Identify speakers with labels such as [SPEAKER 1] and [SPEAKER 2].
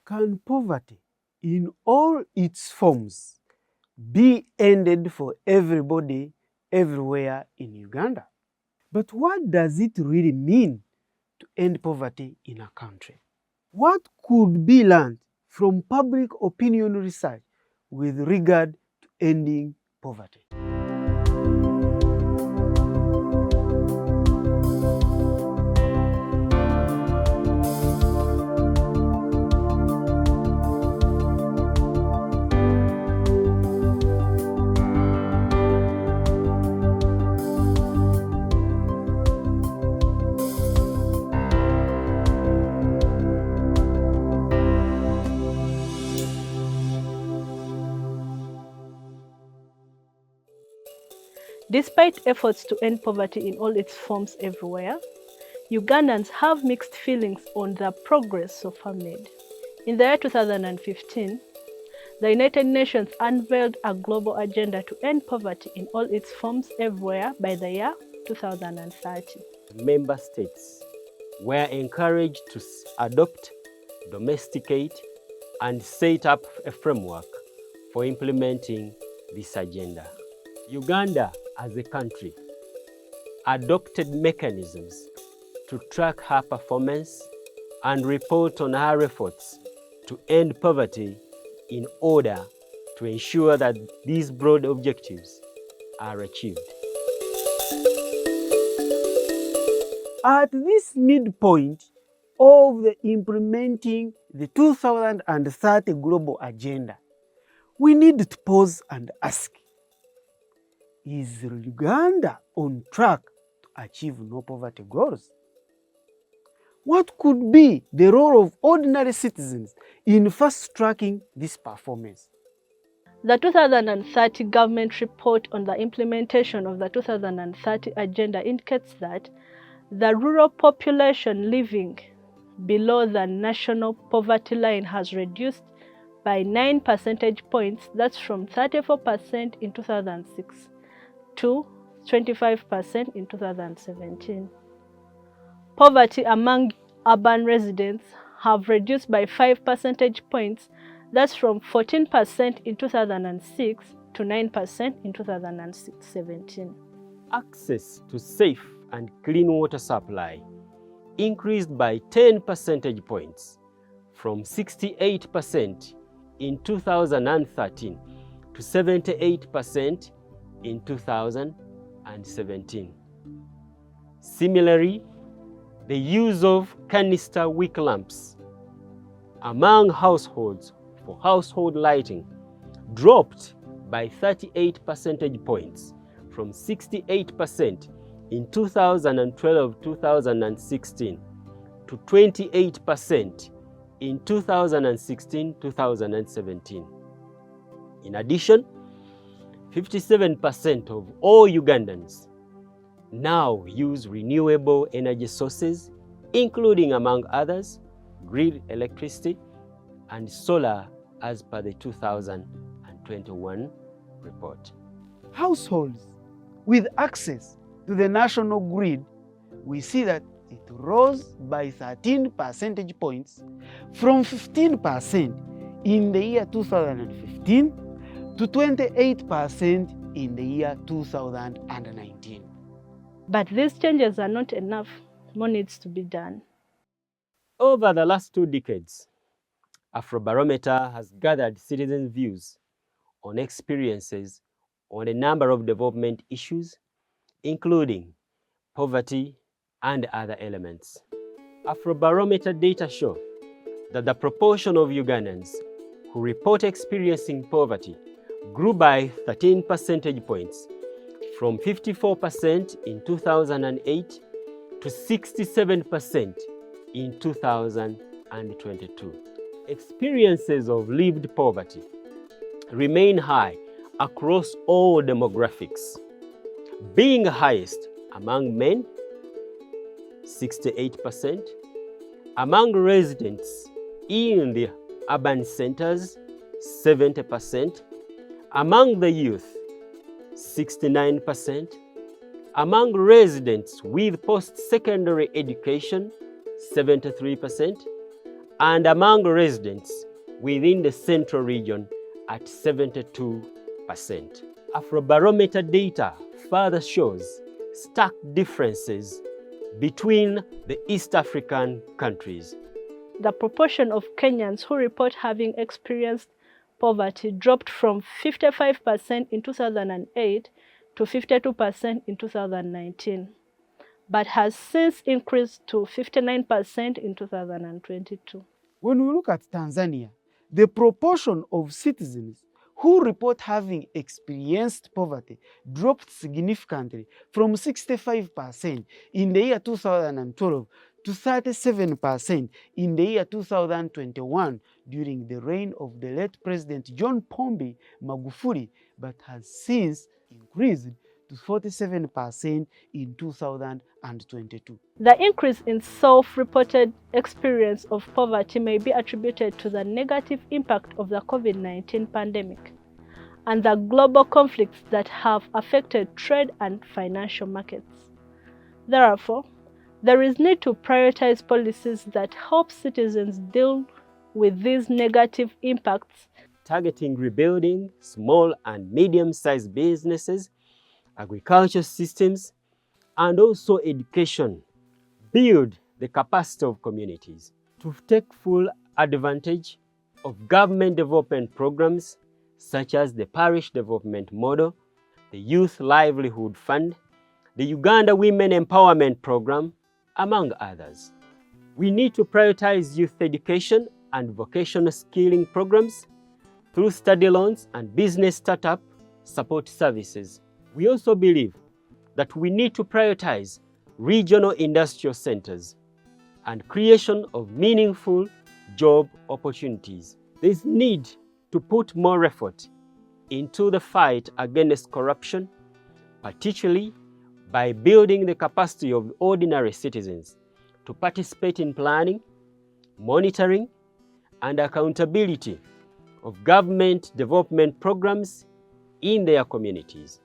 [SPEAKER 1] Can poverty in all its forms be ended for everybody, everywhere in Uganda? But what does it really mean to end poverty in a country? What could be learned from public opinion research with regard to ending poverty?
[SPEAKER 2] Despite efforts to end poverty in all its forms everywhere, Ugandans have mixed feelings on the progress so far made. In the year 2015, the United Nations unveiled a global agenda to end poverty in all its forms everywhere by the year 2030.
[SPEAKER 3] Member states were encouraged to adopt, domesticate, and set up a framework for implementing this agenda. Uganda, as a country, adopted mechanisms to track her performance and report on her efforts to end poverty in order to ensure that these broad objectives are achieved.
[SPEAKER 1] At this midpoint of implementing the 2030 Global Agenda, we need to pause and ask, is Uganda on track to achieve no poverty goals? What could be the role of ordinary citizens in fast-tracking this performance?
[SPEAKER 2] The 2030 government report on the implementation of the 2030 agenda indicates that the rural population living below the national poverty line has reduced by 9 percentage points, that's from 34% in 2006 to 25% in 2017. Poverty among urban residents have reduced by 5 percentage points, that's from 14% in 2006 to 9% in 2017.
[SPEAKER 3] Access to safe and clean water supply increased by 10 percentage points from 68% in 2013 to 78% in 2017. Similarly, the use of canister wick lamps among households for household lighting dropped by 38 percentage points from 68% in 2012-2016 to 28% in 2016-2017. In addition, 57% of all Ugandans now use renewable energy sources, including, among others, grid electricity and solar, as per the 2021 report.
[SPEAKER 1] Households with access to the national grid, we see that it rose by 13 percentage points from 15% in the year 2015 to 28% in the year 2019.
[SPEAKER 2] But these changes are not enough. More needs to be done.
[SPEAKER 3] Over the last 2 decades, Afrobarometer has gathered citizens' views on experiences on a number of development issues, including poverty and other elements. Afrobarometer data show that the proportion of Ugandans who report experiencing poverty grew by 13 percentage points from 54% in 2008 to 67% in 2022. Experiences of lived poverty remain high across all demographics, being highest among men, 68%, among residents in the urban centers, 70%, among the youth, 69%, among residents with post-secondary education, 73%, and among residents within the central region at 72%. Afrobarometer data further shows stark differences between the East African countries.
[SPEAKER 2] The proportion of Kenyans who report having experienced poverty dropped from 55% in 2008 to 52% in 2019, but has since increased to 59% in 2022.
[SPEAKER 1] When we look at Tanzania, the proportion of citizens who report having experienced poverty dropped significantly from 65% in the year 2012 to 37% in the year 2021 during the reign of the late President John Pombe Magufuli, but has since increased to 47% in 2022.
[SPEAKER 2] The increase in self-reported experience of poverty may be attributed to the negative impact of the COVID-19 pandemic and the global conflicts that have affected trade and financial markets. Therefore, there is need to prioritize policies that help citizens deal with these negative impacts,
[SPEAKER 3] targeting rebuilding small and medium-sized businesses, agricultural systems, and also education. Build the capacity of communities to take full advantage of government development programs such as the Parish Development Model, the Youth Livelihood Fund, the Uganda Women Empowerment Program, among others. We need to prioritize youth education and vocational skilling programs through study loans and business startup support services. We also believe that we need to prioritize regional industrial centers and creation of meaningful job opportunities. There is need to put more effort into the fight against corruption, particularly by building the capacity of ordinary citizens to participate in planning, monitoring, and accountability of government development programs in their communities.